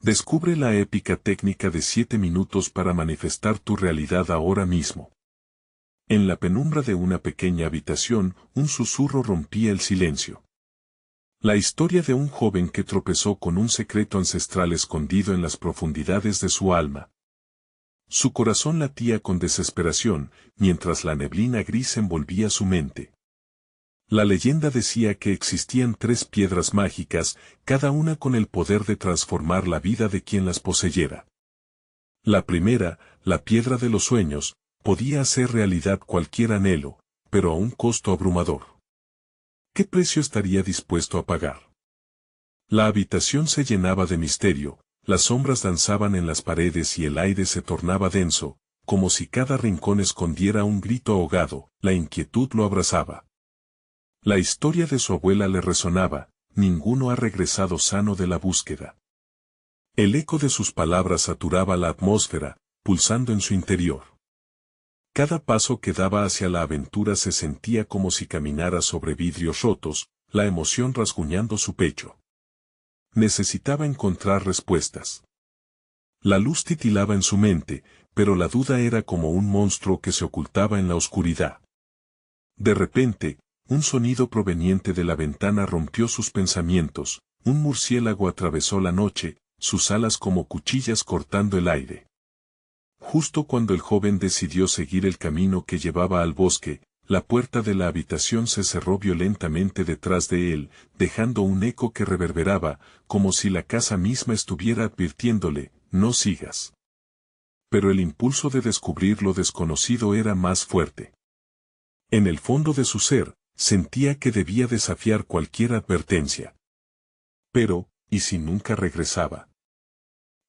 Descubre la épica técnica de 7 minutos para manifestar tu realidad ahora mismo. En la penumbra de una pequeña habitación, un susurro rompía el silencio. La historia de un joven que tropezó con un secreto ancestral escondido en las profundidades de su alma. Su corazón latía con desesperación, mientras la neblina gris envolvía su mente. La leyenda decía que existían 3 piedras mágicas, cada una con el poder de transformar la vida de quien las poseyera. La primera, la piedra de los sueños, podía hacer realidad cualquier anhelo, pero a un costo abrumador. ¿Qué precio estaría dispuesto a pagar? La habitación se llenaba de misterio, las sombras danzaban en las paredes y el aire se tornaba denso, como si cada rincón escondiera un grito ahogado, la inquietud lo abrazaba. La historia de su abuela le resonaba, ninguno ha regresado sano de la búsqueda. El eco de sus palabras saturaba la atmósfera, pulsando en su interior. Cada paso que daba hacia la aventura se sentía como si caminara sobre vidrios rotos, la emoción rasguñando su pecho. Necesitaba encontrar respuestas. La luz titilaba en su mente, pero la duda era como un monstruo que se ocultaba en la oscuridad. De repente, un sonido proveniente de la ventana rompió sus pensamientos, un murciélago atravesó la noche, sus alas como cuchillas cortando el aire. Justo cuando el joven decidió seguir el camino que llevaba al bosque, la puerta de la habitación se cerró violentamente detrás de él, dejando un eco que reverberaba, como si la casa misma estuviera advirtiéndole, no sigas. Pero el impulso de descubrir lo desconocido era más fuerte. En el fondo de su ser, sentía que debía desafiar cualquier advertencia. Pero, ¿y si nunca regresaba?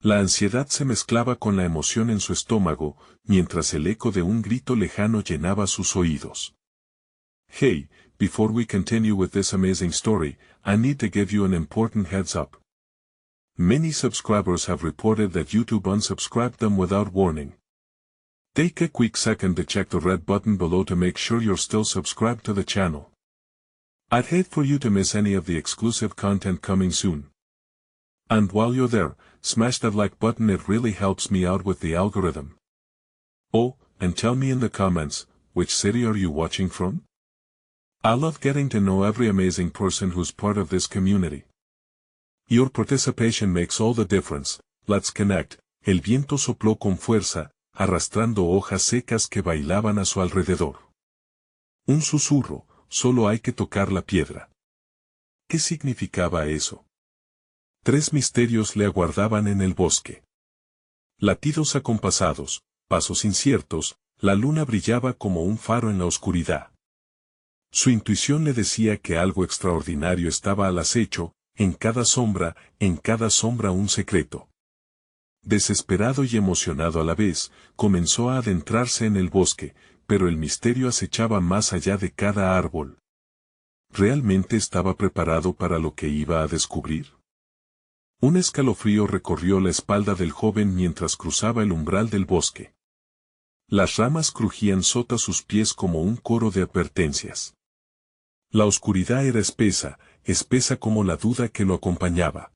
La ansiedad se mezclaba con la emoción en su estómago, mientras el eco de un grito lejano llenaba sus oídos. Hey, before we continue with this amazing story, I need to give you an important heads up. Many subscribers have reported that YouTube unsubscribed them without warning. Take a quick second to check the red button below to make sure you're still subscribed to the channel. I'd hate for you to miss any of the exclusive content coming soon. And while you're there, smash that like button, it really helps me out with the algorithm. Oh, and tell me in the comments, which city are you watching from? I love getting to know every amazing person who's part of this community. Your participation makes all the difference. Let's connect. El viento sopló con fuerza, arrastrando hojas secas que bailaban a su alrededor. Un susurro, solo hay que tocar la piedra. ¿Qué significaba eso? 3 misterios le aguardaban en el bosque. Latidos acompasados, pasos inciertos, la luna brillaba como un faro en la oscuridad. Su intuición le decía que algo extraordinario estaba al acecho, en cada sombra un secreto. Desesperado y emocionado a la vez, comenzó a adentrarse en el bosque, pero el misterio acechaba más allá de cada árbol. ¿Realmente estaba preparado para lo que iba a descubrir? Un escalofrío recorrió la espalda del joven mientras cruzaba el umbral del bosque. Las ramas crujían sota sus pies como un coro de advertencias. La oscuridad era espesa como la duda que lo acompañaba.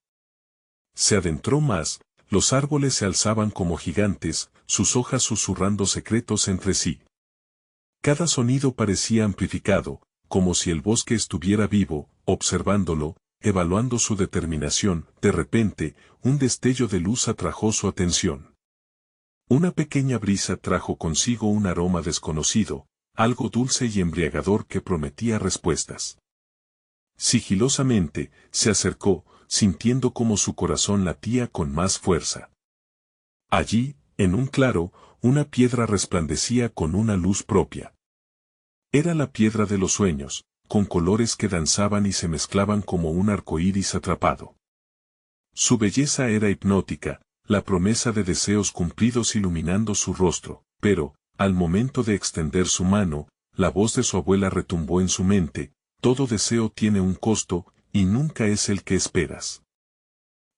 Se adentró más, los árboles se alzaban como gigantes, sus hojas susurrando secretos entre sí. Cada sonido parecía amplificado, como si el bosque estuviera vivo, observándolo, evaluando su determinación. De repente, un destello de luz atrajo su atención. Una pequeña brisa trajo consigo un aroma desconocido, algo dulce y embriagador que prometía respuestas. Sigilosamente, se acercó, sintiendo como su corazón latía con más fuerza. Allí, en un claro, una piedra resplandecía con una luz propia. Era la piedra de los sueños, con colores que danzaban y se mezclaban como un arcoíris atrapado. Su belleza era hipnótica, la promesa de deseos cumplidos iluminando su rostro, pero, al momento de extender su mano, la voz de su abuela retumbó en su mente: todo deseo tiene un costo, y nunca es el que esperas.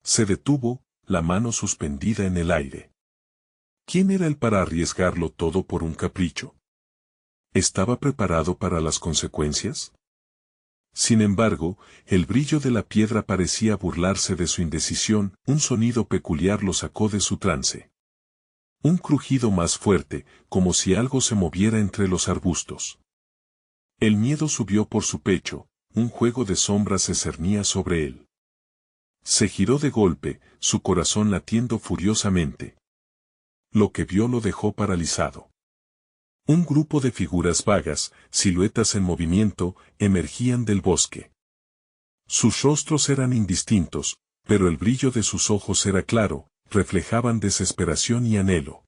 Se detuvo, la mano suspendida en el aire. ¿Quién era él para arriesgarlo todo por un capricho? ¿Estaba preparado para las consecuencias? Sin embargo, el brillo de la piedra parecía burlarse de su indecisión, un sonido peculiar lo sacó de su trance. Un crujido más fuerte, como si algo se moviera entre los arbustos. El miedo subió por su pecho, un juego de sombras se cernía sobre él. Se giró de golpe, su corazón latiendo furiosamente. Lo que vio lo dejó paralizado. Un grupo de figuras vagas, siluetas en movimiento, emergían del bosque. Sus rostros eran indistintos, pero el brillo de sus ojos era claro, reflejaban desesperación y anhelo.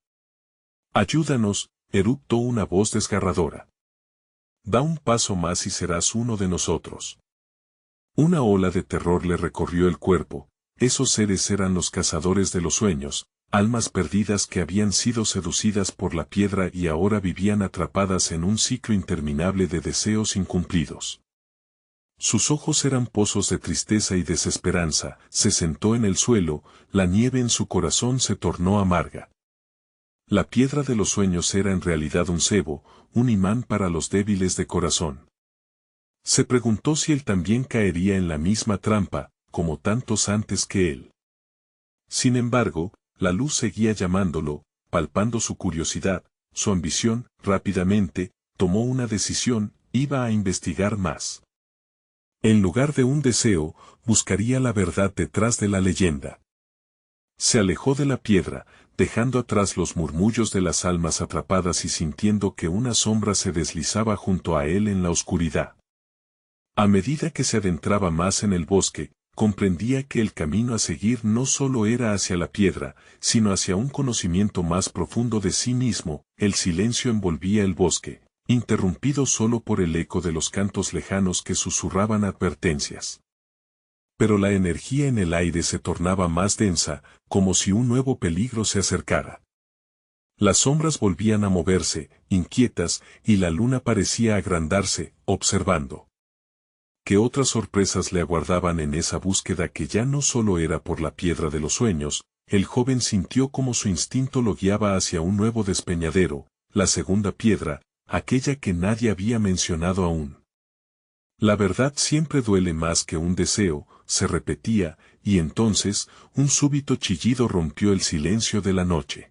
«Ayúdanos», eruptó una voz desgarradora. «Da un paso más y serás uno de nosotros». Una ola de terror le recorrió el cuerpo. Esos seres eran los cazadores de los sueños, almas perdidas que habían sido seducidas por la piedra y ahora vivían atrapadas en un ciclo interminable de deseos incumplidos. Sus ojos eran pozos de tristeza y desesperanza, se sentó en el suelo, la nieve en su corazón se tornó amarga. La piedra de los sueños era en realidad un cebo, un imán para los débiles de corazón. Se preguntó si él también caería en la misma trampa, como tantos antes que él. Sin embargo, la luz seguía llamándolo, palpando su curiosidad, su ambición, rápidamente, tomó una decisión, iba a investigar más. En lugar de un deseo, buscaría la verdad detrás de la leyenda. Se alejó de la piedra, dejando atrás los murmullos de las almas atrapadas y sintiendo que una sombra se deslizaba junto a él en la oscuridad. A medida que se adentraba más en el bosque, comprendía que el camino a seguir no solo era hacia la piedra, sino hacia un conocimiento más profundo de sí mismo. El silencio envolvía el bosque, interrumpido solo por el eco de los cantos lejanos que susurraban advertencias. Pero la energía en el aire se tornaba más densa, como si un nuevo peligro se acercara. Las sombras volvían a moverse, inquietas, y la luna parecía agrandarse, observando. ¿Qué otras sorpresas le aguardaban en esa búsqueda que ya no solo era por la piedra de los sueños? El joven sintió como su instinto lo guiaba hacia un nuevo despeñadero, la segunda piedra, aquella que nadie había mencionado aún. La verdad siempre duele más que un deseo, se repetía, y entonces, un súbito chillido rompió el silencio de la noche.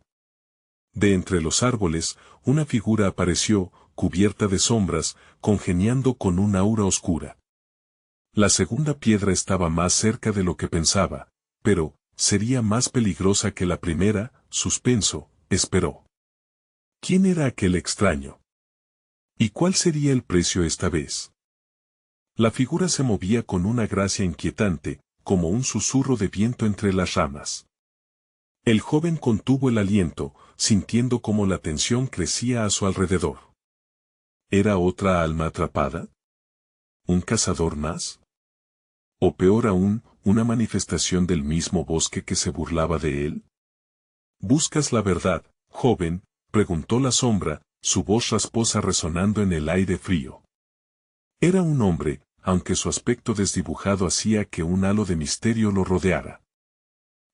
De entre los árboles, una figura apareció, cubierta de sombras, congeniando con un aura oscura. La segunda piedra estaba más cerca de lo que pensaba, pero, sería más peligrosa que la primera. Suspenso, esperó. ¿Quién era aquel extraño? ¿Y cuál sería el precio esta vez? La figura se movía con una gracia inquietante, como un susurro de viento entre las ramas. El joven contuvo el aliento, sintiendo cómo la tensión crecía a su alrededor. ¿Era otra alma atrapada? ¿Un cazador más? O peor aún, una manifestación del mismo bosque que se burlaba de él. ¿Buscas la verdad, joven?, preguntó la sombra, su voz rasposa resonando en el aire frío. Era un hombre, aunque su aspecto desdibujado hacía que un halo de misterio lo rodeara.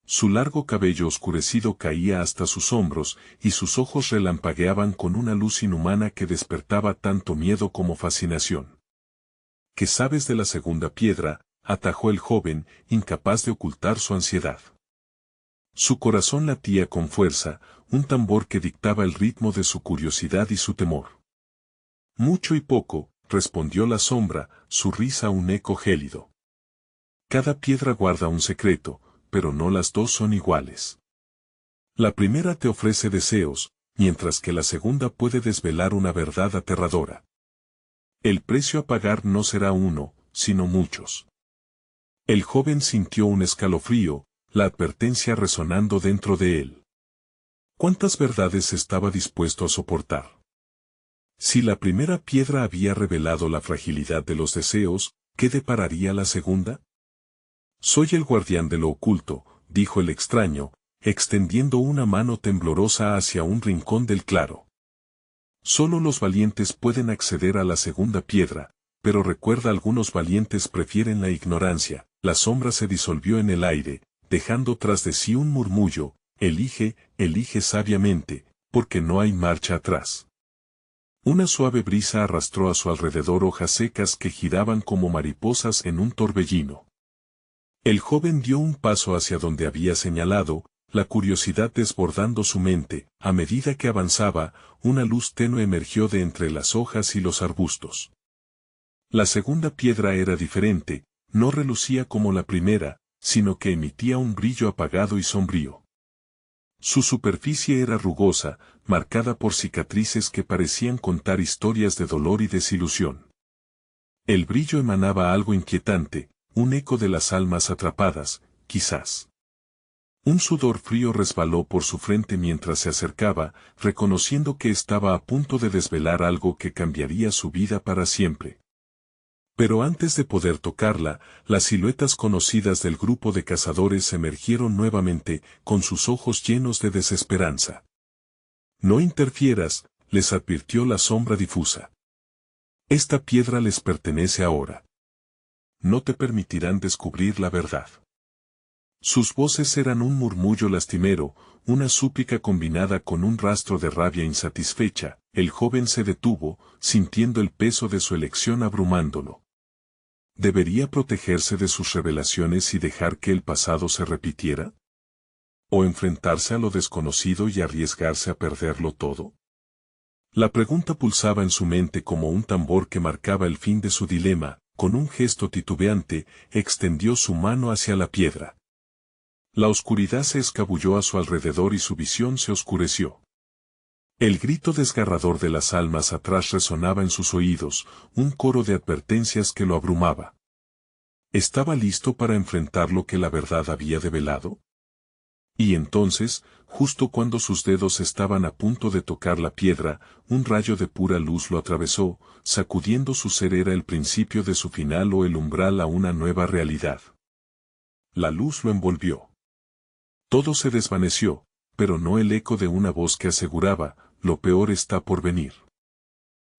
Su largo cabello oscurecido caía hasta sus hombros, y sus ojos relampagueaban con una luz inhumana que despertaba tanto miedo como fascinación. ¿Qué sabes de la segunda piedra?, atajó el joven, incapaz de ocultar su ansiedad. Su corazón latía con fuerza, un tambor que dictaba el ritmo de su curiosidad y su temor. Mucho y poco, respondió la sombra, su risa un eco gélido. Cada piedra guarda un secreto, pero no las dos son iguales. La primera te ofrece deseos, mientras que la segunda puede desvelar una verdad aterradora. El precio a pagar no será uno, sino muchos. El joven sintió un escalofrío, la advertencia resonando dentro de él. ¿Cuántas verdades estaba dispuesto a soportar? Si la primera piedra había revelado la fragilidad de los deseos, ¿qué depararía la segunda? Soy el guardián de lo oculto, dijo el extraño, extendiendo una mano temblorosa hacia un rincón del claro. Solo los valientes pueden acceder a la segunda piedra, pero recuerda, algunos valientes prefieren la ignorancia. La sombra se disolvió en el aire, dejando tras de sí un murmullo: elige, elige sabiamente, porque no hay marcha atrás. Una suave brisa arrastró a su alrededor hojas secas que giraban como mariposas en un torbellino. El joven dio un paso hacia donde había señalado, la curiosidad desbordando su mente. A medida que avanzaba, una luz tenue emergió de entre las hojas y los arbustos. La segunda piedra era diferente, no relucía como la primera, sino que emitía un brillo apagado y sombrío. Su superficie era rugosa, marcada por cicatrices que parecían contar historias de dolor y desilusión. El brillo emanaba algo inquietante, un eco de las almas atrapadas, quizás. Un sudor frío resbaló por su frente mientras se acercaba, reconociendo que estaba a punto de desvelar algo que cambiaría su vida para siempre. Pero antes de poder tocarla, las siluetas conocidas del grupo de cazadores emergieron nuevamente, con sus ojos llenos de desesperanza. No interfieras, les advirtió la sombra difusa. Esta piedra les pertenece ahora. No te permitirán descubrir la verdad. Sus voces eran un murmullo lastimero, una súplica combinada con un rastro de rabia insatisfecha. El joven se detuvo, sintiendo el peso de su elección abrumándolo. ¿Debería protegerse de sus revelaciones y dejar que el pasado se repitiera? ¿O enfrentarse a lo desconocido y arriesgarse a perderlo todo? La pregunta pulsaba en su mente como un tambor que marcaba el fin de su dilema. Con un gesto titubeante, extendió su mano hacia la piedra. La oscuridad se escabulló a su alrededor y su visión se oscureció. El grito desgarrador de las almas atrás resonaba en sus oídos, un coro de advertencias que lo abrumaba. ¿Estaba listo para enfrentar lo que la verdad había develado? Y entonces, justo cuando sus dedos estaban a punto de tocar la piedra, un rayo de pura luz lo atravesó, sacudiendo su ser. Era el principio de su final o el umbral a una nueva realidad. La luz lo envolvió. Todo se desvaneció, pero no el eco de una voz que aseguraba, lo peor está por venir.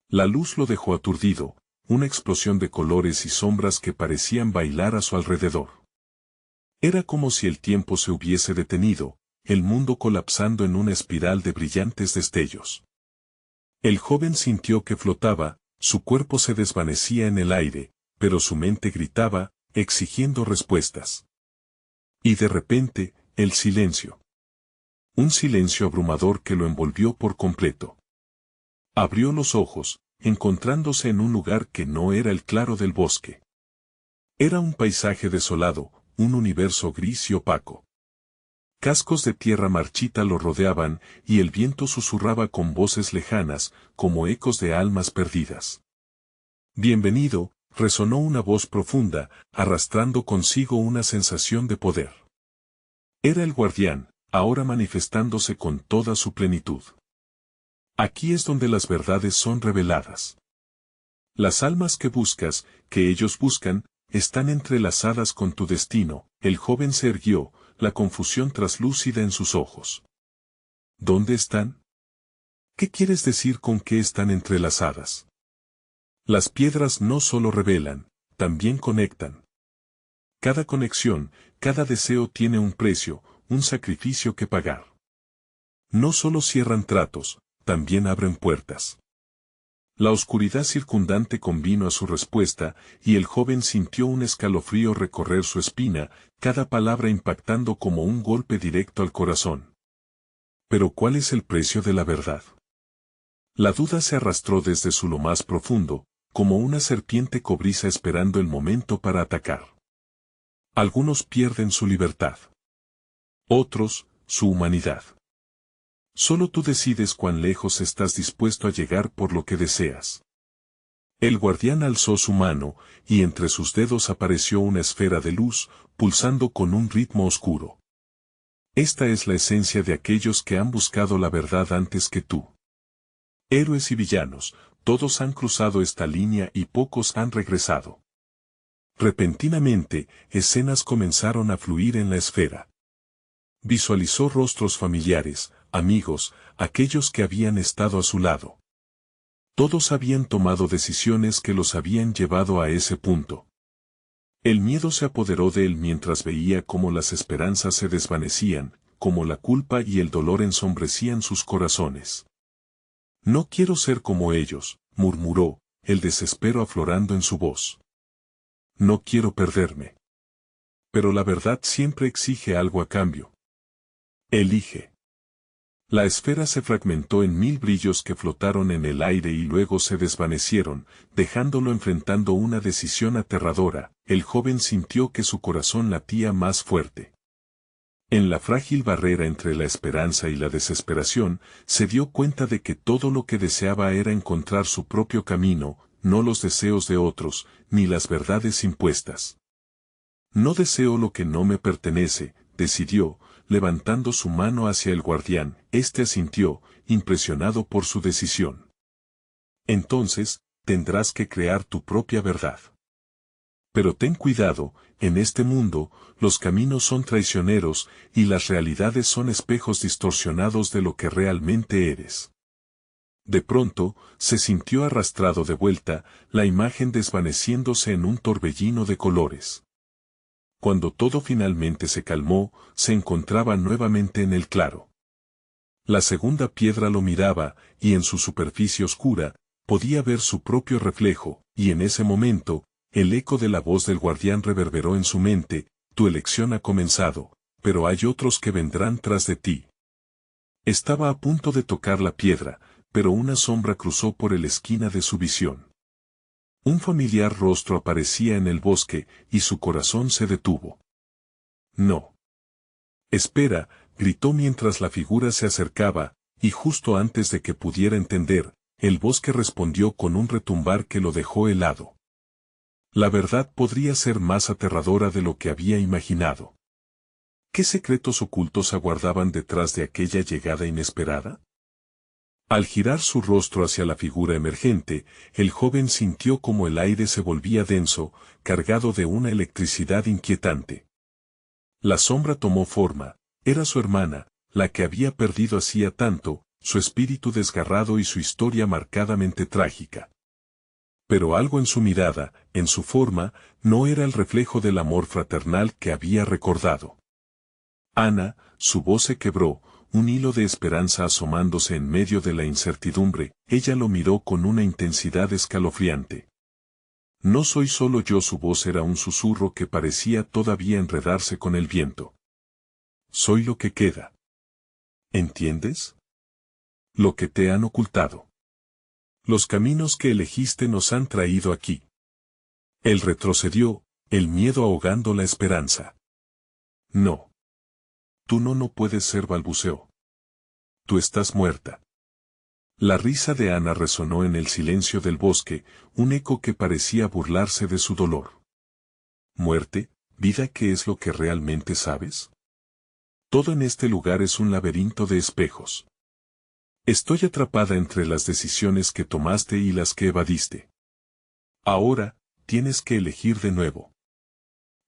La luz lo dejó aturdido, una explosión de colores y sombras que parecían bailar a su alrededor. Era como si el tiempo se hubiese detenido, el mundo colapsando en una espiral de brillantes destellos. El joven sintió que flotaba, su cuerpo se desvanecía en el aire, pero su mente gritaba, exigiendo respuestas. Y de repente, el silencio. Un silencio abrumador que lo envolvió por completo. Abrió los ojos, encontrándose en un lugar que no era el claro del bosque. Era un paisaje desolado, un universo gris y opaco. Cascos de tierra marchita lo rodeaban, y el viento susurraba con voces lejanas, como ecos de almas perdidas. Bienvenido, resonó una voz profunda, arrastrando consigo una sensación de poder. Era el guardián, ahora manifestándose con toda su plenitud. Aquí es donde las verdades son reveladas. Las almas que buscas, que ellos buscan, están entrelazadas con tu destino. El joven se irguió, la confusión traslúcida en sus ojos. ¿Dónde están? ¿Qué quieres decir con que están entrelazadas? Las piedras no solo revelan, también conectan. Cada conexión, cada deseo tiene un precio, un sacrificio que pagar. No solo cierran tratos, también abren puertas. La oscuridad circundante convino a su respuesta, y el joven sintió un escalofrío recorrer su espina, cada palabra impactando como un golpe directo al corazón. Pero ¿cuál es el precio de la verdad? La duda se arrastró desde su lo más profundo, como una serpiente cobriza esperando el momento para atacar. Algunos pierden su libertad. Otros, su humanidad. Solo tú decides cuán lejos estás dispuesto a llegar por lo que deseas. El guardián alzó su mano, y entre sus dedos apareció una esfera de luz, pulsando con un ritmo oscuro. Esta es la esencia de aquellos que han buscado la verdad antes que tú. Héroes y villanos, todos han cruzado esta línea y pocos han regresado. Repentinamente, escenas comenzaron a fluir en la esfera. Visualizó rostros familiares, amigos, aquellos que habían estado a su lado. Todos habían tomado decisiones que los habían llevado a ese punto. El miedo se apoderó de él mientras veía cómo las esperanzas se desvanecían, cómo la culpa y el dolor ensombrecían sus corazones. No quiero ser como ellos, murmuró, el desespero aflorando en su voz. No quiero perderme. Pero la verdad siempre exige algo a cambio. Elige. La esfera se fragmentó en 1000 brillos que flotaron en el aire y luego se desvanecieron, dejándolo enfrentando una decisión aterradora. El joven sintió que su corazón latía más fuerte. En la frágil barrera entre la esperanza y la desesperación, se dio cuenta de que todo lo que deseaba era encontrar su propio camino, no los deseos de otros, ni las verdades impuestas. No deseo lo que no me pertenece, decidió, levantando su mano hacia el guardián. Este asintió, impresionado por su decisión. Entonces, tendrás que crear tu propia verdad. Pero ten cuidado, en este mundo, los caminos son traicioneros, y las realidades son espejos distorsionados de lo que realmente eres. De pronto, se sintió arrastrado de vuelta, la imagen desvaneciéndose en un torbellino de colores. Cuando todo finalmente se calmó, se encontraba nuevamente en el claro. La segunda piedra lo miraba, y en su superficie oscura, podía ver su propio reflejo, y en ese momento, el eco de la voz del guardián reverberó en su mente: tu elección ha comenzado, pero hay otros que vendrán tras de ti. Estaba a punto de tocar la piedra, pero una sombra cruzó por la esquina de su visión. Un familiar rostro aparecía en el bosque, y su corazón se detuvo. No. Espera, gritó mientras la figura se acercaba, y justo antes de que pudiera entender, el bosque respondió con un retumbar que lo dejó helado. La verdad podría ser más aterradora de lo que había imaginado. ¿Qué secretos ocultos aguardaban detrás de aquella llegada inesperada? Al girar su rostro hacia la figura emergente, el joven sintió como el aire se volvía denso, cargado de una electricidad inquietante. La sombra tomó forma, era su hermana, la que había perdido hacía tanto, su espíritu desgarrado y su historia marcadamente trágica. Pero algo en su mirada, en su forma, no era el reflejo del amor fraternal que había recordado. Ana, su voz se quebró, un hilo de esperanza asomándose en medio de la incertidumbre. Ella lo miró con una intensidad escalofriante. No soy solo yo. Su voz era un susurro que parecía todavía enredarse con el viento. Soy lo que queda. ¿Entiendes? Lo que te han ocultado. Los caminos que elegiste nos han traído aquí. Él retrocedió, el miedo ahogando la esperanza. No. Tú no puedes ser, balbuceó. Tú estás muerta. La risa de Ana resonó en el silencio del bosque, un eco que parecía burlarse de su dolor. ¿Muerte, vida? ¿Qué es lo que realmente sabes? Todo en este lugar es un laberinto de espejos. Estoy atrapada entre las decisiones que tomaste y las que evadiste. Ahora, tienes que elegir de nuevo.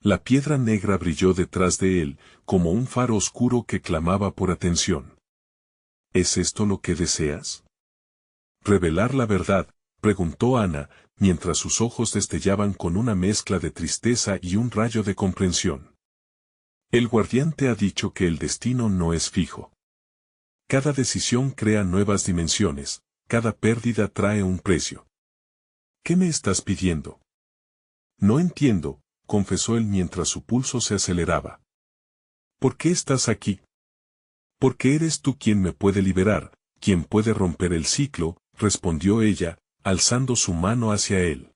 La piedra negra brilló detrás de él, como un faro oscuro que clamaba por atención. ¿Es esto lo que deseas? ¿Revelar la verdad?, preguntó Ana, mientras sus ojos destellaban con una mezcla de tristeza y un rayo de comprensión. El guardián te ha dicho que el destino no es fijo. Cada decisión crea nuevas dimensiones, cada pérdida trae un precio. ¿Qué me estás pidiendo? No entiendo, confesó él mientras su pulso se aceleraba. ¿Por qué estás aquí? Porque eres tú quien me puede liberar, quien puede romper el ciclo, respondió ella, alzando su mano hacia él.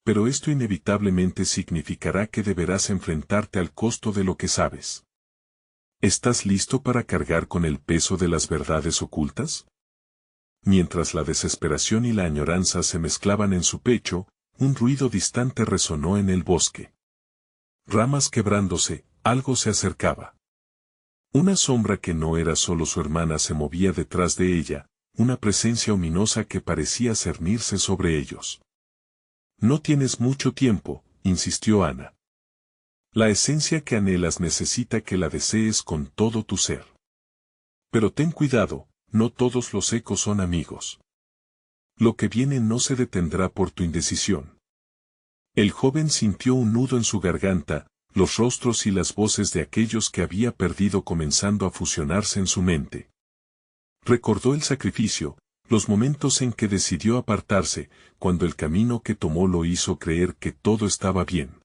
Pero esto inevitablemente significará que deberás enfrentarte al costo de lo que sabes. ¿Estás listo para cargar con el peso de las verdades ocultas? Mientras la desesperación y la añoranza se mezclaban en su pecho, un ruido distante resonó en el bosque. Ramas quebrándose, algo se acercaba. Una sombra que no era solo su hermana se movía detrás de ella, una presencia ominosa que parecía cernirse sobre ellos. No tienes mucho tiempo, insistió Ana. La esencia que anhelas necesita que la desees con todo tu ser. Pero ten cuidado, no todos los ecos son amigos. Lo que viene no se detendrá por tu indecisión. El joven sintió un nudo en su garganta, los rostros y las voces de aquellos que había perdido comenzando a fusionarse en su mente. Recordó el sacrificio, Los momentos en que decidió apartarse, cuando el camino que tomó lo hizo creer que todo estaba bien.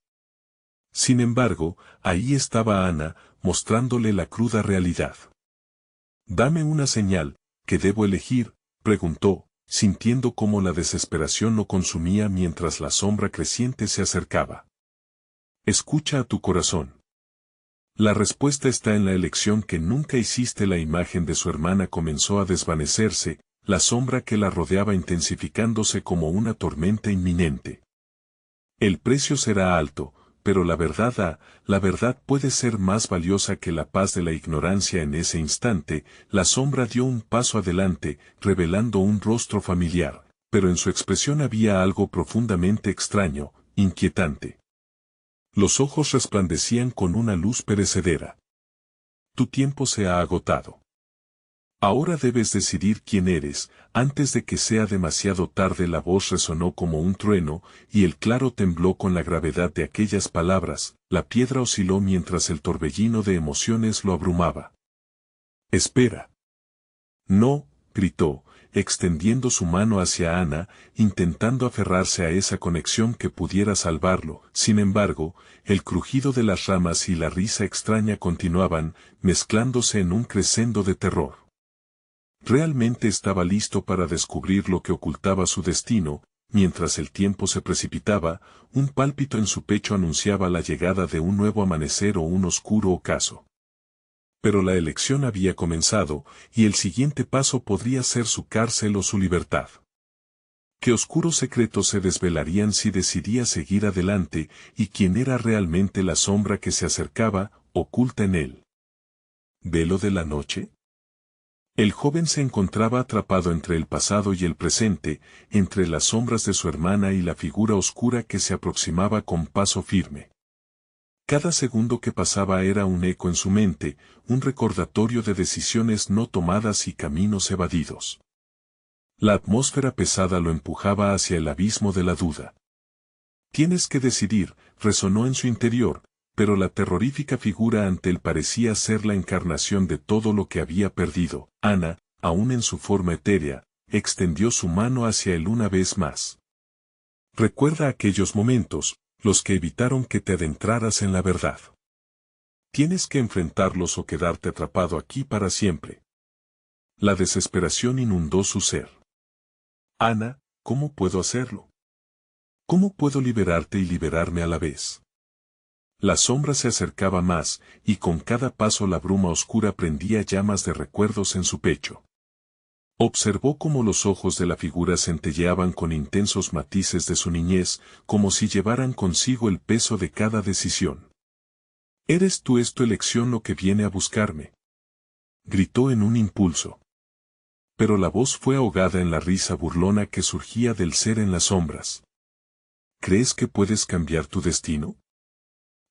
Sin embargo, ahí estaba Ana, mostrándole la cruda realidad. «Dame una señal, ¿qué debo elegir?», preguntó, sintiendo cómo la desesperación lo consumía mientras la sombra creciente se acercaba. «Escucha a tu corazón». La respuesta está en la elección que nunca hiciste. La imagen de su hermana comenzó a desvanecerse, la sombra que la rodeaba intensificándose como una tormenta inminente. El precio será alto, pero la verdad puede ser más valiosa que la paz de la ignorancia. En ese instante, la sombra dio un paso adelante, revelando un rostro familiar, pero en su expresión había algo profundamente extraño, inquietante. Los ojos resplandecían con una luz perecedera. Tu tiempo se ha agotado. Ahora debes decidir quién eres, antes de que sea demasiado tarde. La voz resonó como un trueno, y el claro tembló con la gravedad de aquellas palabras. La piedra osciló mientras el torbellino de emociones lo abrumaba. «Espera». «No», gritó, extendiendo su mano hacia Ana, intentando aferrarse a esa conexión que pudiera salvarlo. Sin embargo, el crujido de las ramas y la risa extraña continuaban, mezclándose en un crescendo de terror. Realmente estaba listo para descubrir lo que ocultaba su destino. Mientras el tiempo se precipitaba, un pálpito en su pecho anunciaba la llegada de un nuevo amanecer o un oscuro ocaso. Pero la elección había comenzado, y el siguiente paso podría ser su cárcel o su libertad. ¿Qué oscuros secretos se desvelarían si decidía seguir adelante, y quién era realmente la sombra que se acercaba, oculta en él? ¿Velo de la noche? El joven se encontraba atrapado entre el pasado y el presente, entre las sombras de su hermana y la figura oscura que se aproximaba con paso firme. Cada segundo que pasaba era un eco en su mente, un recordatorio de decisiones no tomadas y caminos evadidos. La atmósfera pesada lo empujaba hacia el abismo de la duda. «Tienes que decidir», resonó en su interior, pero la terrorífica figura ante él parecía ser la encarnación de todo lo que había perdido. Ana, aún en su forma etérea, extendió su mano hacia él una vez más. «Recuerda aquellos momentos, los que evitaron que te adentraras en la verdad. Tienes que enfrentarlos o quedarte atrapado aquí para siempre». La desesperación inundó su ser. «Ana, ¿cómo puedo hacerlo? ¿Cómo puedo liberarte y liberarme a la vez?». La sombra se acercaba más, y con cada paso la bruma oscura prendía llamas de recuerdos en su pecho. Observó cómo los ojos de la figura centelleaban con intensos matices de su niñez, como si llevaran consigo el peso de cada decisión. «¿Eres tú, es tu elección lo que viene a buscarme?», gritó en un impulso. Pero la voz fue ahogada en la risa burlona que surgía del ser en las sombras. «¿Crees que puedes cambiar tu destino?».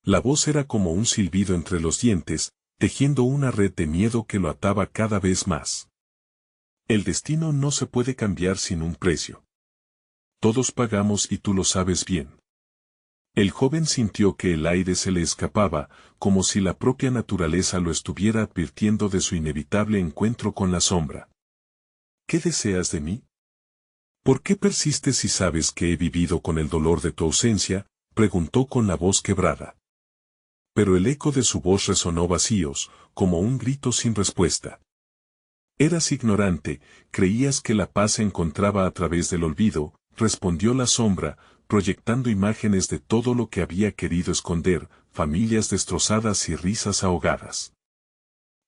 La voz era como un silbido entre los dientes, tejiendo una red de miedo que lo ataba cada vez más. «El destino no se puede cambiar sin un precio. Todos pagamos y tú lo sabes bien». El joven sintió que el aire se le escapaba, como si la propia naturaleza lo estuviera advirtiendo de su inevitable encuentro con la sombra. «¿Qué deseas de mí? ¿Por qué persistes si sabes que he vivido con el dolor de tu ausencia?», preguntó con la voz quebrada. Pero el eco de su voz resonó vacíos, como un grito sin respuesta. «Eras ignorante, creías que la paz se encontraba a través del olvido», respondió la sombra, proyectando imágenes de todo lo que había querido esconder, familias destrozadas y risas ahogadas.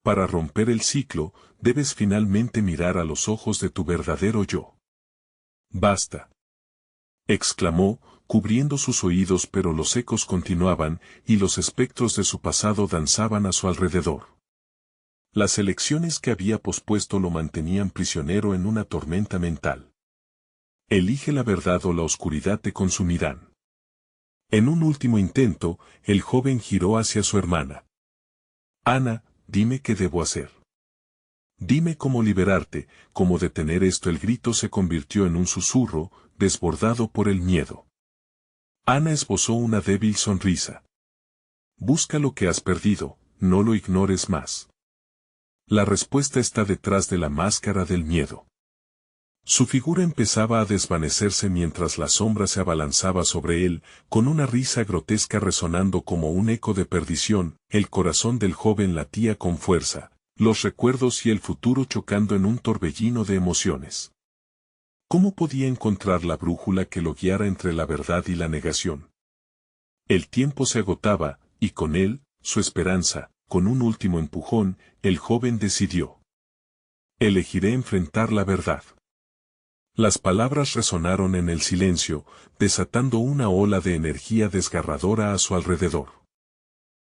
«Para romper el ciclo, debes finalmente mirar a los ojos de tu verdadero yo». «Basta», exclamó, cubriendo sus oídos, pero los ecos continuaban, y los espectros de su pasado danzaban a su alrededor. Las elecciones que había pospuesto lo mantenían prisionero en una tormenta mental. «Elige la verdad o la oscuridad te consumirán». En un último intento, el joven giró hacia su hermana. «Ana, dime qué debo hacer. Dime cómo liberarte, cómo detener esto». El grito se convirtió en un susurro, desbordado por el miedo. Ana esbozó una débil sonrisa. «Busca lo que has perdido, no lo ignores más. La respuesta está detrás de la máscara del miedo». Su figura empezaba a desvanecerse mientras la sombra se abalanzaba sobre él, con una risa grotesca resonando como un eco de perdición. El corazón del joven latía con fuerza, los recuerdos y el futuro chocando en un torbellino de emociones. ¿Cómo podía encontrar la brújula que lo guiara entre la verdad y la negación? El tiempo se agotaba, y con él, su esperanza. Con un último empujón, el joven decidió: elegiré enfrentar la verdad. Las palabras resonaron en el silencio, desatando una ola de energía desgarradora a su alrededor.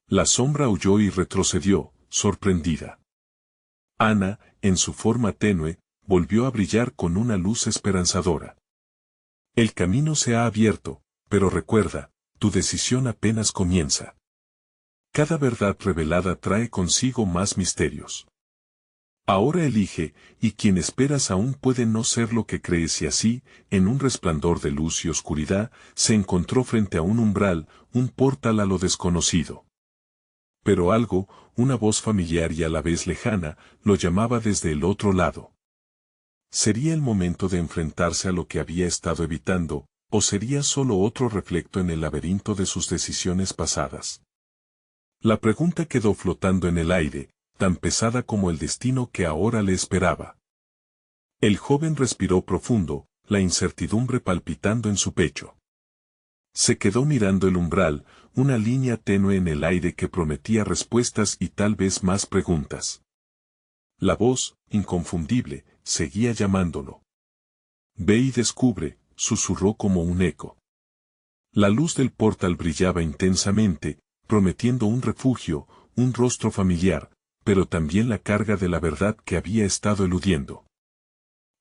La sombra huyó y retrocedió, sorprendida. Ana, en su forma tenue, volvió a brillar con una luz esperanzadora. El camino se ha abierto, pero recuerda, tu decisión apenas comienza. Cada verdad revelada trae consigo más misterios. Ahora elige, y quien esperas aún puede no ser lo que crees, y así, en un resplandor de luz y oscuridad, se encontró frente a un umbral, un portal a lo desconocido. Pero algo, una voz familiar y a la vez lejana, lo llamaba desde el otro lado. ¿Sería el momento de enfrentarse a lo que había estado evitando, o sería solo otro reflecto en el laberinto de sus decisiones pasadas? La pregunta quedó flotando en el aire, tan pesada como el destino que ahora le esperaba. El joven respiró profundo, la incertidumbre palpitando en su pecho. Se quedó mirando el umbral, una línea tenue en el aire que prometía respuestas y tal vez más preguntas. La voz, inconfundible, seguía llamándolo. Ve y descubre, susurró como un eco. La luz del portal brillaba intensamente, prometiendo un refugio, un rostro familiar, pero también la carga de la verdad que había estado eludiendo.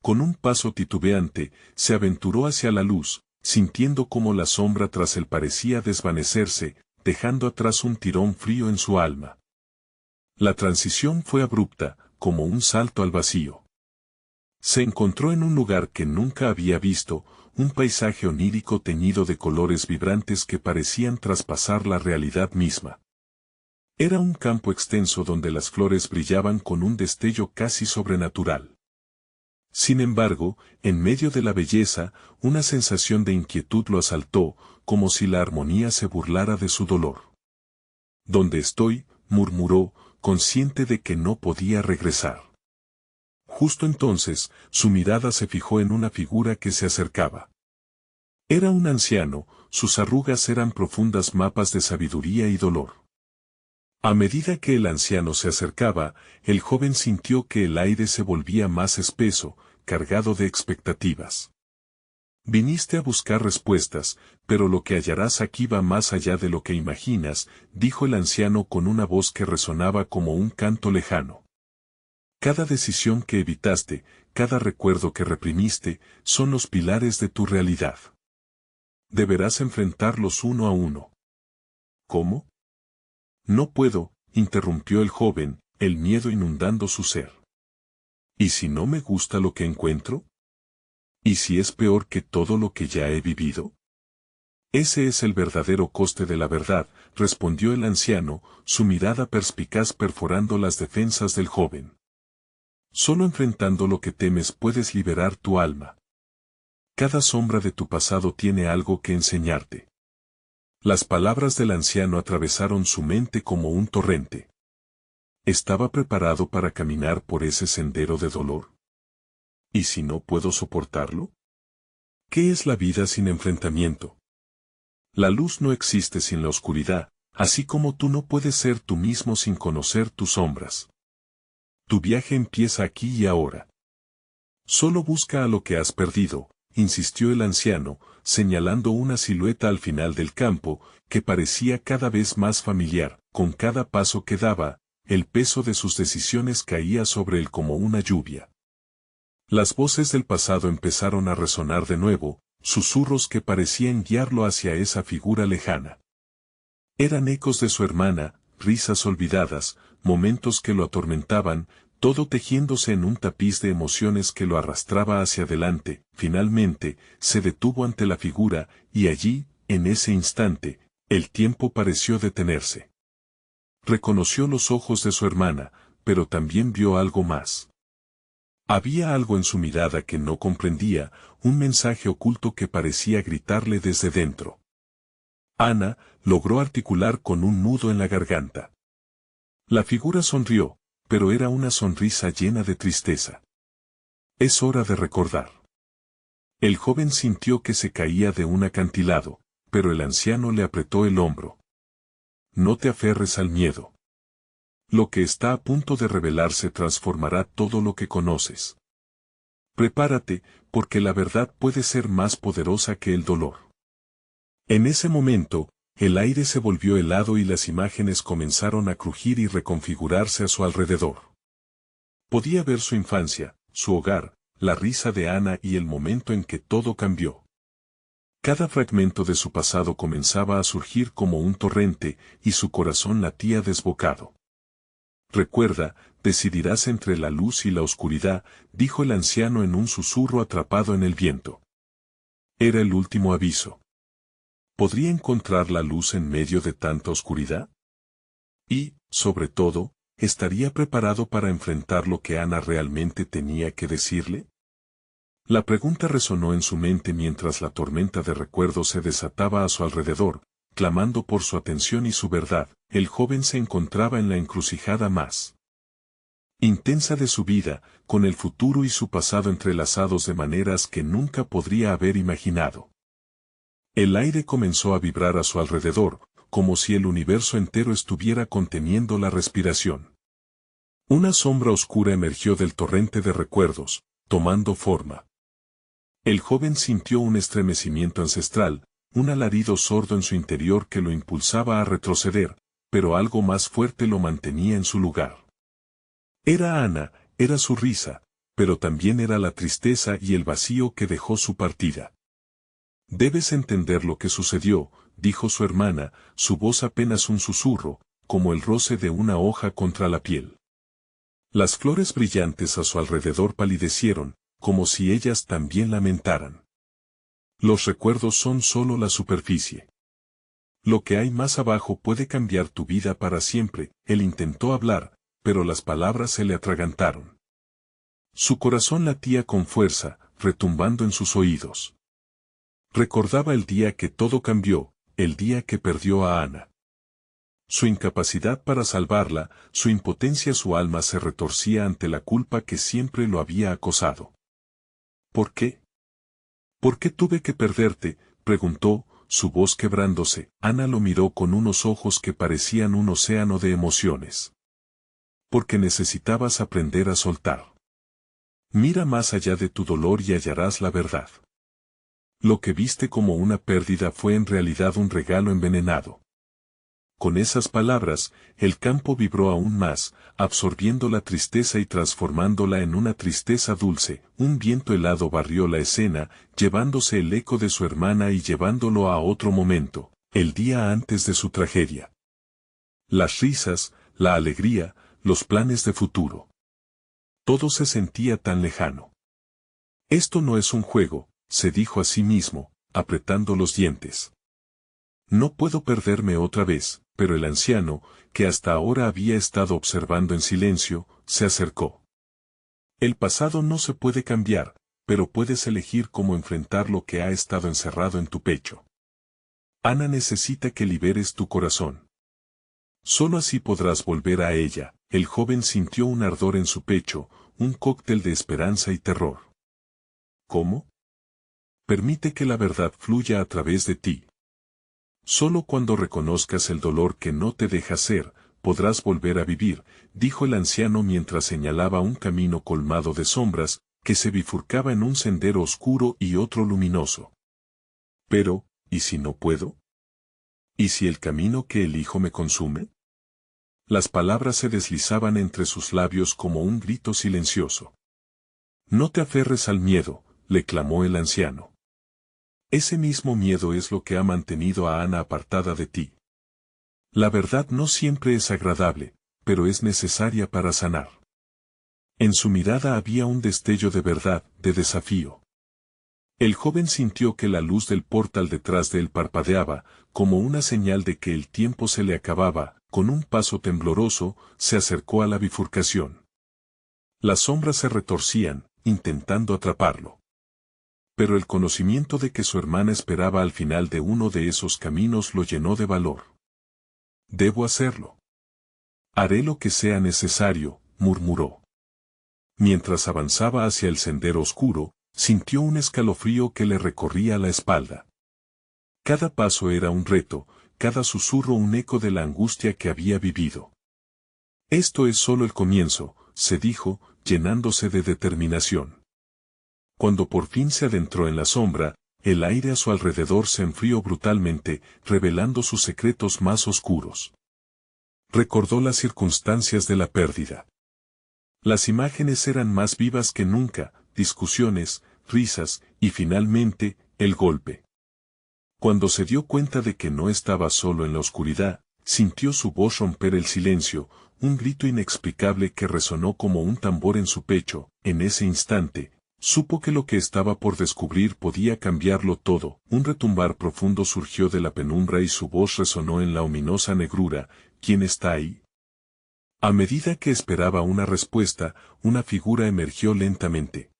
Con un paso titubeante, se aventuró hacia la luz, sintiendo cómo la sombra tras él parecía desvanecerse, dejando atrás un tirón frío en su alma. La transición fue abrupta, como un salto al vacío. Se encontró en un lugar que nunca había visto, un paisaje onírico teñido de colores vibrantes que parecían traspasar la realidad misma. Era un campo extenso donde las flores brillaban con un destello casi sobrenatural. Sin embargo, en medio de la belleza, una sensación de inquietud lo asaltó, como si la armonía se burlara de su dolor. «¿Dónde estoy?», murmuró, consciente de que no podía regresar. Justo entonces, su mirada se fijó en una figura que se acercaba. Era un anciano, sus arrugas eran profundas mapas de sabiduría y dolor. A medida que el anciano se acercaba, el joven sintió que el aire se volvía más espeso, cargado de expectativas. Viniste a buscar respuestas, pero lo que hallarás aquí va más allá de lo que imaginas, dijo el anciano con una voz que resonaba como un canto lejano. Cada decisión que evitaste, cada recuerdo que reprimiste, son los pilares de tu realidad. Deberás enfrentarlos uno a uno. ¿Cómo? No puedo, interrumpió el joven, el miedo inundando su ser. ¿Y si no me gusta lo que encuentro? ¿Y si es peor que todo lo que ya he vivido? Ese es el verdadero coste de la verdad, respondió el anciano, su mirada perspicaz perforando las defensas del joven. Solo enfrentando lo que temes puedes liberar tu alma. Cada sombra de tu pasado tiene algo que enseñarte. Las palabras del anciano atravesaron su mente como un torrente. ¿Estaba preparado para caminar por ese sendero de dolor? ¿Y si no puedo soportarlo? ¿Qué es la vida sin enfrentamiento? La luz no existe sin la oscuridad, así como tú no puedes ser tú mismo sin conocer tus sombras. Tu viaje empieza aquí y ahora. Solo busca a lo que has perdido, insistió el anciano, señalando una silueta al final del campo, que parecía cada vez más familiar. Con cada paso que daba, el peso de sus decisiones caía sobre él como una lluvia. Las voces del pasado empezaron a resonar de nuevo, susurros que parecían guiarlo hacia esa figura lejana. Eran ecos de su hermana, risas olvidadas, momentos que lo atormentaban, todo tejiéndose en un tapiz de emociones que lo arrastraba hacia adelante. Finalmente, se detuvo ante la figura, y allí, en ese instante, el tiempo pareció detenerse. Reconoció los ojos de su hermana, pero también vio algo más. Había algo en su mirada que no comprendía, un mensaje oculto que parecía gritarle desde dentro. Ana logró articular con un nudo en la garganta. La figura sonrió, pero era una sonrisa llena de tristeza. Es hora de recordar. El joven sintió que se caía de un acantilado, pero el anciano le apretó el hombro. No te aferres al miedo. Lo que está a punto de revelarse transformará todo lo que conoces. Prepárate, porque la verdad puede ser más poderosa que el dolor. En ese momento, el aire se volvió helado y las imágenes comenzaron a crujir y reconfigurarse a su alrededor. Podía ver su infancia, su hogar, la risa de Ana y el momento en que todo cambió. Cada fragmento de su pasado comenzaba a surgir como un torrente, y su corazón latía desbocado. Recuerda, decidirás entre la luz y la oscuridad, dijo el anciano en un susurro atrapado en el viento. Era el último aviso. ¿Podría encontrar la luz en medio de tanta oscuridad? Y, sobre todo, ¿estaría preparado para enfrentar lo que Ana realmente tenía que decirle? La pregunta resonó en su mente mientras la tormenta de recuerdos se desataba a su alrededor, clamando por su atención y su verdad. El joven se encontraba en la encrucijada más intensa de su vida, con el futuro y su pasado entrelazados de maneras que nunca podría haber imaginado. El aire comenzó a vibrar a su alrededor, como si el universo entero estuviera conteniendo la respiración. Una sombra oscura emergió del torrente de recuerdos, tomando forma. El joven sintió un estremecimiento ancestral, un alarido sordo en su interior que lo impulsaba a retroceder, pero algo más fuerte lo mantenía en su lugar. Era Ana, era su risa, pero también era la tristeza y el vacío que dejó su partida. Debes entender lo que sucedió, dijo su hermana, su voz apenas un susurro, como el roce de una hoja contra la piel. Las flores brillantes a su alrededor palidecieron, como si ellas también lamentaran. Los recuerdos son solo la superficie. Lo que hay más abajo puede cambiar tu vida para siempre. Él intentó hablar, pero las palabras se le atragantaron. Su corazón latía con fuerza, retumbando en sus oídos. Recordaba el día que todo cambió, el día que perdió a Ana. Su incapacidad para salvarla, su impotencia, su alma se retorcía ante la culpa que siempre lo había acosado. ¿Por qué? ¿Por qué tuve que perderte?, preguntó, su voz quebrándose. Ana lo miró con unos ojos que parecían un océano de emociones. Porque necesitabas aprender a soltar. Mira más allá de tu dolor y hallarás la verdad. Lo que viste como una pérdida fue en realidad un regalo envenenado. Con esas palabras, el campo vibró aún más, absorbiendo la tristeza y transformándola en una tristeza dulce. Un viento helado barrió la escena, llevándose el eco de su hermana y llevándolo a otro momento, el día antes de su tragedia. Las risas, la alegría, los planes de futuro. Todo se sentía tan lejano. Esto no es un juego, se dijo a sí mismo, apretando los dientes. No puedo perderme otra vez, pero el anciano, que hasta ahora había estado observando en silencio, se acercó. El pasado no se puede cambiar, pero puedes elegir cómo enfrentar lo que ha estado encerrado en tu pecho. Ana necesita que liberes tu corazón. Solo así podrás volver a ella. El joven sintió un ardor en su pecho, un cóctel de esperanza y terror. ¿Cómo? Permite que la verdad fluya a través de ti. Solo cuando reconozcas el dolor que no te deja ser, podrás volver a vivir, dijo el anciano mientras señalaba un camino colmado de sombras, que se bifurcaba en un sendero oscuro y otro luminoso. Pero, ¿y si no puedo? ¿Y si el camino que elijo me consume? Las palabras se deslizaban entre sus labios como un grito silencioso. No te aferres al miedo, le clamó el anciano. Ese mismo miedo es lo que ha mantenido a Ana apartada de ti. La verdad no siempre es agradable, pero es necesaria para sanar. En su mirada había un destello de verdad, de desafío. El joven sintió que la luz del portal detrás de él parpadeaba, como una señal de que el tiempo se le acababa. Con un paso tembloroso, se acercó a la bifurcación. Las sombras se retorcían, intentando atraparlo. Pero el conocimiento de que su hermana esperaba al final de uno de esos caminos lo llenó de valor. Debo hacerlo. Haré lo que sea necesario, murmuró. Mientras avanzaba hacia el sendero oscuro, sintió un escalofrío que le recorría la espalda. Cada paso era un reto, cada susurro un eco de la angustia que había vivido. Esto es solo el comienzo, se dijo, llenándose de determinación. Cuando por fin se adentró en la sombra, el aire a su alrededor se enfrió brutalmente, revelando sus secretos más oscuros. Recordó las circunstancias de la pérdida. Las imágenes eran más vivas que nunca, discusiones, risas, y finalmente, el golpe. Cuando se dio cuenta de que no estaba solo en la oscuridad, sintió su voz romper el silencio, un grito inexplicable que resonó como un tambor en su pecho. En ese instante, supo que lo que estaba por descubrir podía cambiarlo todo. Un retumbar profundo surgió de la penumbra y su voz resonó en la ominosa negrura. ¿Quién está ahí? A medida que esperaba una respuesta, una figura emergió lentamente.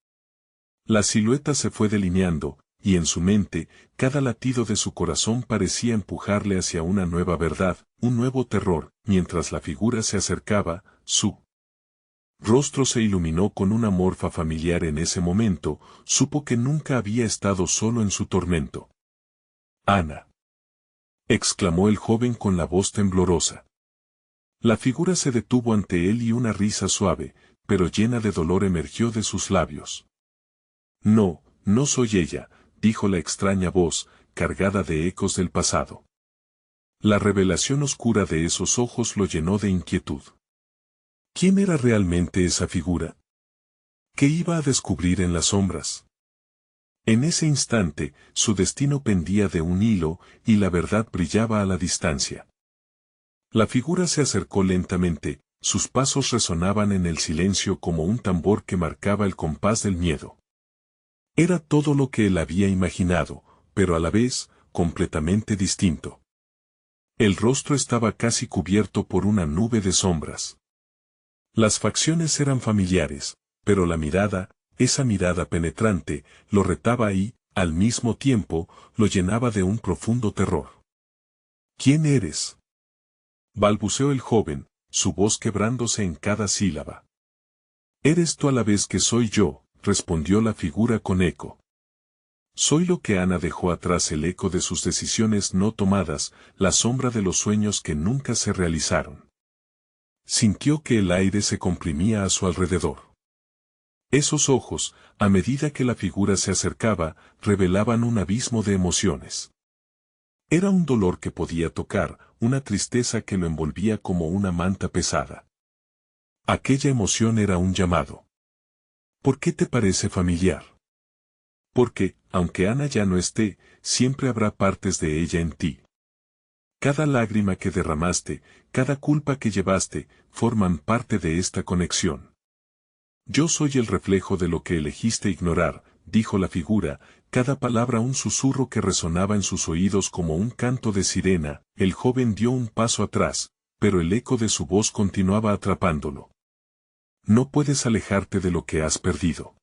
La silueta se fue delineando, y en su mente, cada latido de su corazón parecía empujarle hacia una nueva verdad, un nuevo terror. Mientras la figura se acercaba, su rostro se iluminó con una morfa familiar. En ese momento, supo que nunca había estado solo en su tormento. «Ana», exclamó el joven con la voz temblorosa. La figura se detuvo ante él y una risa suave, pero llena de dolor emergió de sus labios. «No, no soy ella», dijo la extraña voz, cargada de ecos del pasado. La revelación oscura de esos ojos lo llenó de inquietud. ¿Quién era realmente esa figura? ¿Qué iba a descubrir en las sombras? En ese instante, su destino pendía de un hilo, y la verdad brillaba a la distancia. La figura se acercó lentamente, sus pasos resonaban en el silencio como un tambor que marcaba el compás del miedo. Era todo lo que él había imaginado, pero a la vez, completamente distinto. El rostro estaba casi cubierto por una nube de sombras. Las facciones eran familiares, pero la mirada, esa mirada penetrante, lo retaba y, al mismo tiempo, lo llenaba de un profundo terror. «¿Quién eres?», balbuceó el joven, su voz quebrándose en cada sílaba. «Eres tú a la vez que soy yo», respondió la figura con eco. «Soy lo que Ana dejó atrás, el eco de sus decisiones no tomadas, la sombra de los sueños que nunca se realizaron». Sintió que el aire se comprimía a su alrededor. Esos ojos, a medida que la figura se acercaba, revelaban un abismo de emociones. Era un dolor que podía tocar, una tristeza que lo envolvía como una manta pesada. Aquella emoción era un llamado. «¿Por qué te parece familiar?». «Porque, aunque Ana ya no esté, siempre habrá partes de ella en ti. Cada lágrima que derramaste, cada culpa que llevaste, forman parte de esta conexión». «Yo soy el reflejo de lo que elegiste ignorar», dijo la figura, cada palabra un susurro que resonaba en sus oídos como un canto de sirena. El joven dio un paso atrás, pero el eco de su voz continuaba atrapándolo. «No puedes alejarte de lo que has perdido.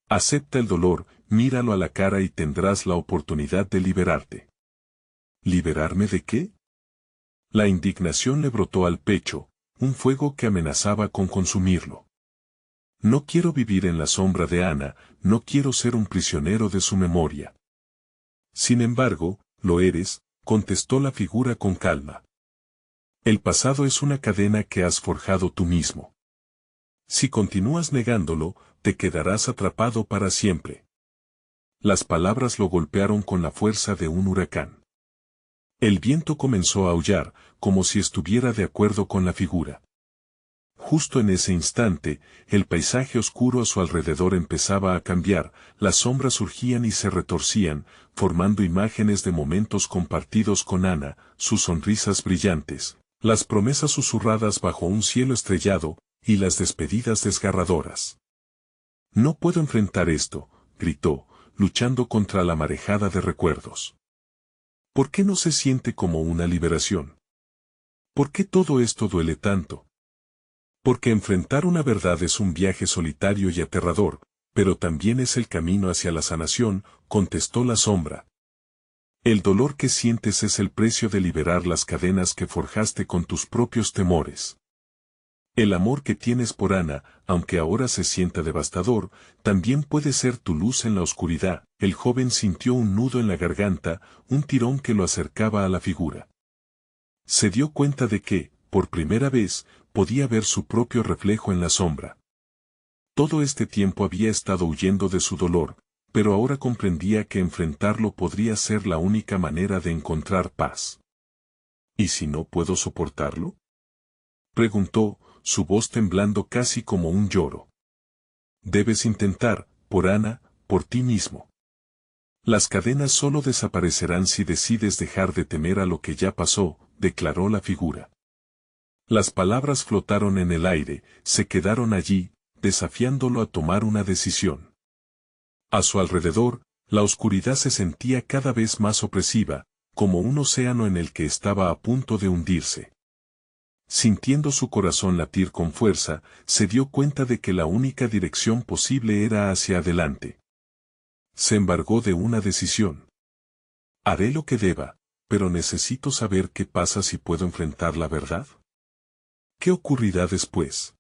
Acepta el dolor, míralo a la cara y tendrás la oportunidad de liberarte». «¿Liberarme de qué?». La indignación le brotó al pecho, un fuego que amenazaba con consumirlo. «No quiero vivir en la sombra de Ana, no quiero ser un prisionero de su memoria». «Sin embargo, lo eres», contestó la figura con calma. «El pasado es una cadena que has forjado tú mismo. Si continúas negándolo, te quedarás atrapado para siempre». Las palabras lo golpearon con la fuerza de un huracán. El viento comenzó a aullar, como si estuviera de acuerdo con la figura. Justo en ese instante, el paisaje oscuro a su alrededor empezaba a cambiar, las sombras surgían y se retorcían, formando imágenes de momentos compartidos con Ana, sus sonrisas brillantes, las promesas susurradas bajo un cielo estrellado, y las despedidas desgarradoras. «No puedo enfrentar esto», gritó, luchando contra la marejada de recuerdos. «¿Por qué no se siente como una liberación? ¿Por qué todo esto duele tanto?». Porque enfrentar una verdad es un viaje solitario y aterrador, pero también es el camino hacia la sanación, contestó la sombra. El dolor que sientes es el precio de liberar las cadenas que forjaste con tus propios temores. El amor que tienes por Ana, aunque ahora se sienta devastador, también puede ser tu luz en la oscuridad. El joven sintió un nudo en la garganta, un tirón que lo acercaba a la figura. Se dio cuenta de que, por primera vez, podía ver su propio reflejo en la sombra. Todo este tiempo había estado huyendo de su dolor, pero ahora comprendía que enfrentarlo podría ser la única manera de encontrar paz. ¿Y si no puedo soportarlo?, preguntó, su voz temblando casi como un lloro. Debes intentar, por Ana, por ti mismo. Las cadenas solo desaparecerán si decides dejar de temer a lo que ya pasó, declaró la figura. Las palabras flotaron en el aire, se quedaron allí, desafiándolo a tomar una decisión. A su alrededor, la oscuridad se sentía cada vez más opresiva, como un océano en el que estaba a punto de hundirse. Sintiendo su corazón latir con fuerza, se dio cuenta de que la única dirección posible era hacia adelante. Se embargó de una decisión. Haré lo que deba, pero necesito saber qué pasa si puedo enfrentar la verdad. ¿Qué ocurrirá después?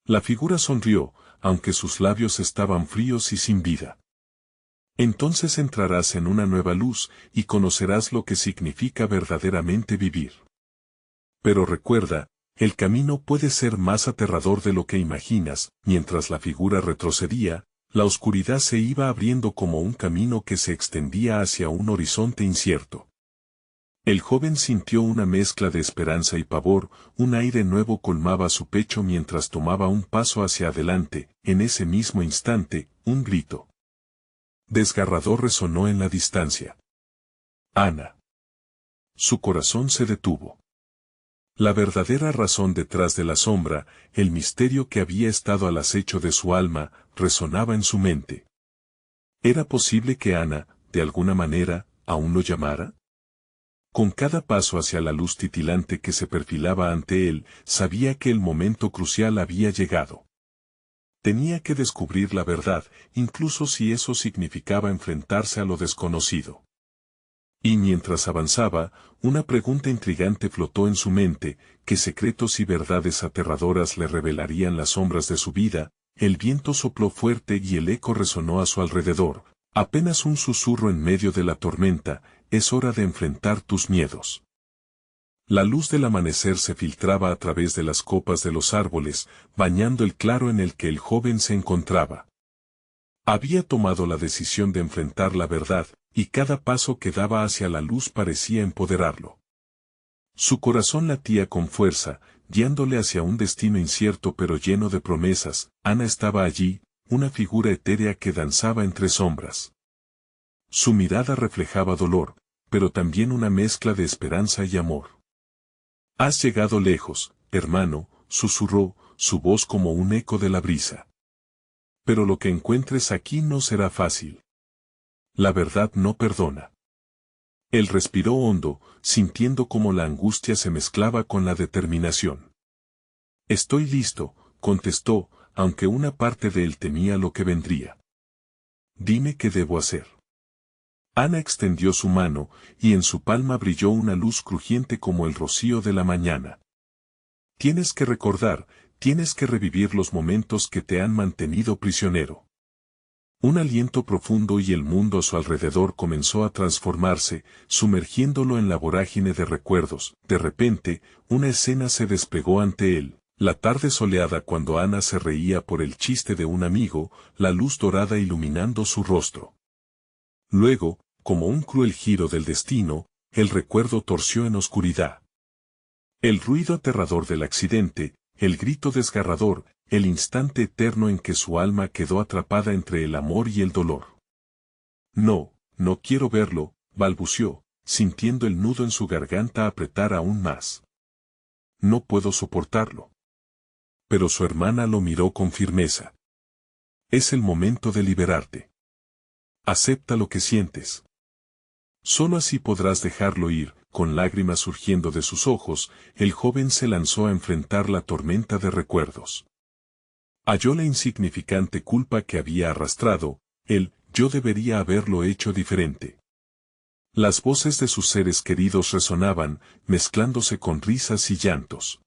La figura sonrió, aunque sus labios estaban fríos y sin vida. Entonces entrarás en una nueva luz y conocerás lo que significa verdaderamente vivir. Pero recuerda, el camino puede ser más aterrador de lo que imaginas. Mientras la figura retrocedía, la oscuridad se iba abriendo como un camino que se extendía hacia un horizonte incierto. El joven sintió una mezcla de esperanza y pavor, un aire nuevo colmaba su pecho mientras tomaba un paso hacia adelante. En ese mismo instante, un grito desgarrador resonó en la distancia. Ana. Su corazón se detuvo. La verdadera razón detrás de la sombra, el misterio que había estado al acecho de su alma, resonaba en su mente. ¿Era posible que Ana, de alguna manera, aún lo llamara? Con cada paso hacia la luz titilante que se perfilaba ante él, sabía que el momento crucial había llegado. Tenía que descubrir la verdad, incluso si eso significaba enfrentarse a lo desconocido. Y mientras avanzaba, una pregunta intrigante flotó en su mente: ¿qué secretos y verdades aterradoras le revelarían las sombras de su vida? El viento sopló fuerte y el eco resonó a su alrededor, apenas un susurro en medio de la tormenta: es hora de enfrentar tus miedos. La luz del amanecer se filtraba a través de las copas de los árboles, bañando el claro en el que el joven se encontraba. Había tomado la decisión de enfrentar la verdad, y cada paso que daba hacia la luz parecía empoderarlo. Su corazón latía con fuerza, guiándole hacia un destino incierto pero lleno de promesas. Ana estaba allí, una figura etérea que danzaba entre sombras. Su mirada reflejaba dolor, pero también una mezcla de esperanza y amor. Has llegado lejos, hermano, susurró, su voz como un eco de la brisa. Pero lo que encuentres aquí no será fácil. La verdad no perdona. Él respiró hondo, sintiendo cómo la angustia se mezclaba con la determinación. Estoy listo, contestó, aunque una parte de él temía lo que vendría. Dime qué debo hacer. Ana extendió su mano, y en su palma brilló una luz crujiente como el rocío de la mañana. Tienes que recordar, tienes que revivir los momentos que te han mantenido prisionero. Un aliento profundo y el mundo a su alrededor comenzó a transformarse, sumergiéndolo en la vorágine de recuerdos. De repente, una escena se desplegó ante él. La tarde soleada cuando Ana se reía por el chiste de un amigo, la luz dorada iluminando su rostro. Luego, como un cruel giro del destino, el recuerdo torció en oscuridad. El ruido aterrador del accidente, el grito desgarrador, el instante eterno en que su alma quedó atrapada entre el amor y el dolor. No, no quiero verlo, balbuceó, sintiendo el nudo en su garganta apretar aún más. No puedo soportarlo. Pero su hermana lo miró con firmeza. Es el momento de liberarte. Acepta lo que sientes. Solo así podrás dejarlo ir, con lágrimas surgiendo de sus ojos, el joven se lanzó a enfrentar la tormenta de recuerdos. Halló la insignificante culpa que había arrastrado, yo debería haberlo hecho diferente. Las voces de sus seres queridos resonaban, mezclándose con risas y llantos.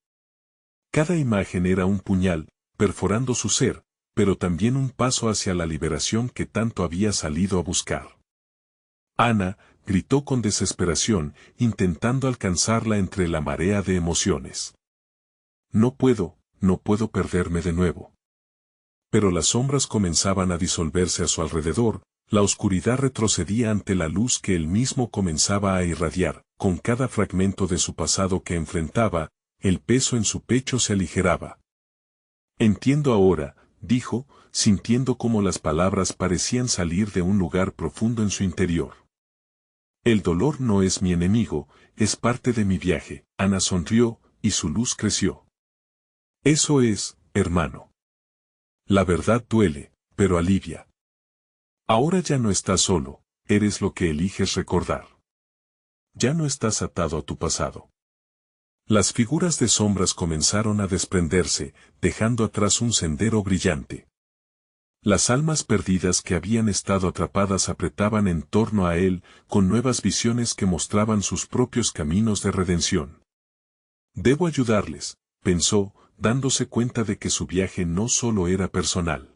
Cada imagen era un puñal, perforando su ser, pero también un paso hacia la liberación que tanto había salido a buscar. Ana gritó con desesperación, intentando alcanzarla entre la marea de emociones. No puedo perderme de nuevo. Pero las sombras comenzaban a disolverse a su alrededor, la oscuridad retrocedía ante la luz que él mismo comenzaba a irradiar, con cada fragmento de su pasado que enfrentaba, el peso en su pecho se aligeraba. Entiendo ahora, dijo, sintiendo cómo las palabras parecían salir de un lugar profundo en su interior. El dolor no es mi enemigo, es parte de mi viaje. Ana sonrió, y su luz creció. Eso es, hermano. La verdad duele, pero alivia. Ahora ya no estás solo, eres lo que eliges recordar. Ya no estás atado a tu pasado. Las figuras de sombras comenzaron a desprenderse, dejando atrás un sendero brillante. Las almas perdidas que habían estado atrapadas apretaban en torno a él, con nuevas visiones que mostraban sus propios caminos de redención. Debo ayudarles, pensó, dándose cuenta de que su viaje no solo era personal.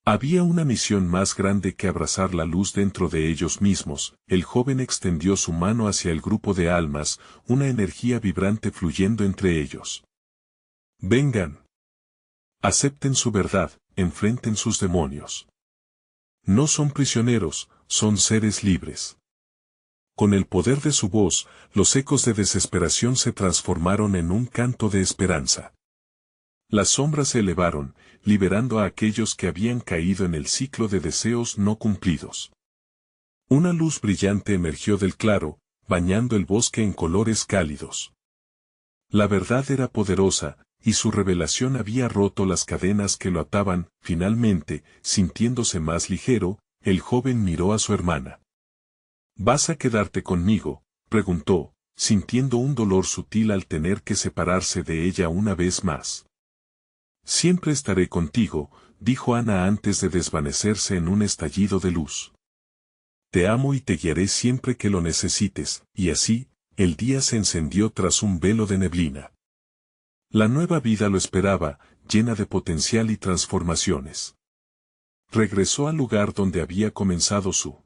Había una misión más grande que abrazar la luz dentro de ellos mismos. El joven extendió su mano hacia el grupo de almas, una energía vibrante fluyendo entre ellos. Vengan. Acepten su verdad, enfrenten sus demonios. No son prisioneros, son seres libres. Con el poder de su voz, los ecos de desesperación se transformaron en un canto de esperanza. Las sombras se elevaron, liberando a aquellos que habían caído en el ciclo de deseos no cumplidos. Una luz brillante emergió del claro, bañando el bosque en colores cálidos. La verdad era poderosa, y su revelación había roto las cadenas que lo ataban. Finalmente, sintiéndose más ligero, el joven miró a su hermana. ¿Vas a quedarte conmigo?, preguntó, sintiendo un dolor sutil al tener que separarse de ella una vez más. Siempre estaré contigo, dijo Ana antes de desvanecerse en un estallido de luz. Te amo y te guiaré siempre que lo necesites, y así, el día se encendió tras un velo de neblina. La nueva vida lo esperaba, llena de potencial y transformaciones. Regresó al lugar donde había comenzado su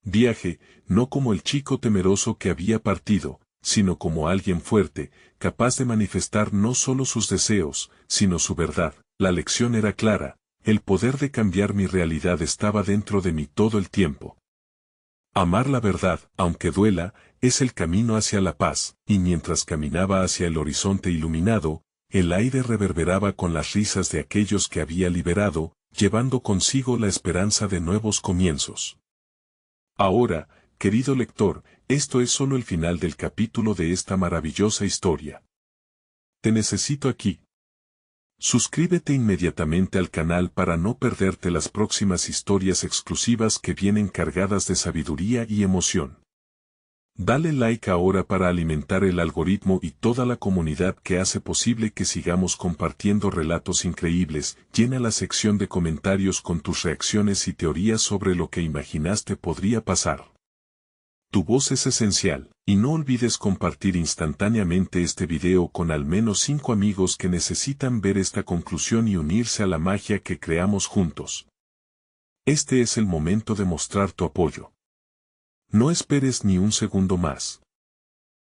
viaje, no como el chico temeroso que había partido, sino como alguien fuerte, capaz de manifestar no solo sus deseos, sino su verdad. La lección era clara, el poder de cambiar mi realidad estaba dentro de mí todo el tiempo. Amar la verdad, aunque duela, es el camino hacia la paz, y mientras caminaba hacia el horizonte iluminado, el aire reverberaba con las risas de aquellos que había liberado, llevando consigo la esperanza de nuevos comienzos. Ahora, querido lector, esto es solo el final del capítulo de esta maravillosa historia. Te necesito aquí. Suscríbete inmediatamente al canal para no perderte las próximas historias exclusivas que vienen cargadas de sabiduría y emoción. Dale like ahora para alimentar el algoritmo y toda la comunidad que hace posible que sigamos compartiendo relatos increíbles. Llena la sección de comentarios con tus reacciones y teorías sobre lo que imaginaste podría pasar. Tu voz es esencial, y no olvides compartir instantáneamente este video con al menos 5 amigos que necesitan ver esta conclusión y unirse a la magia que creamos juntos. Este es el momento de mostrar tu apoyo. No esperes ni un segundo más.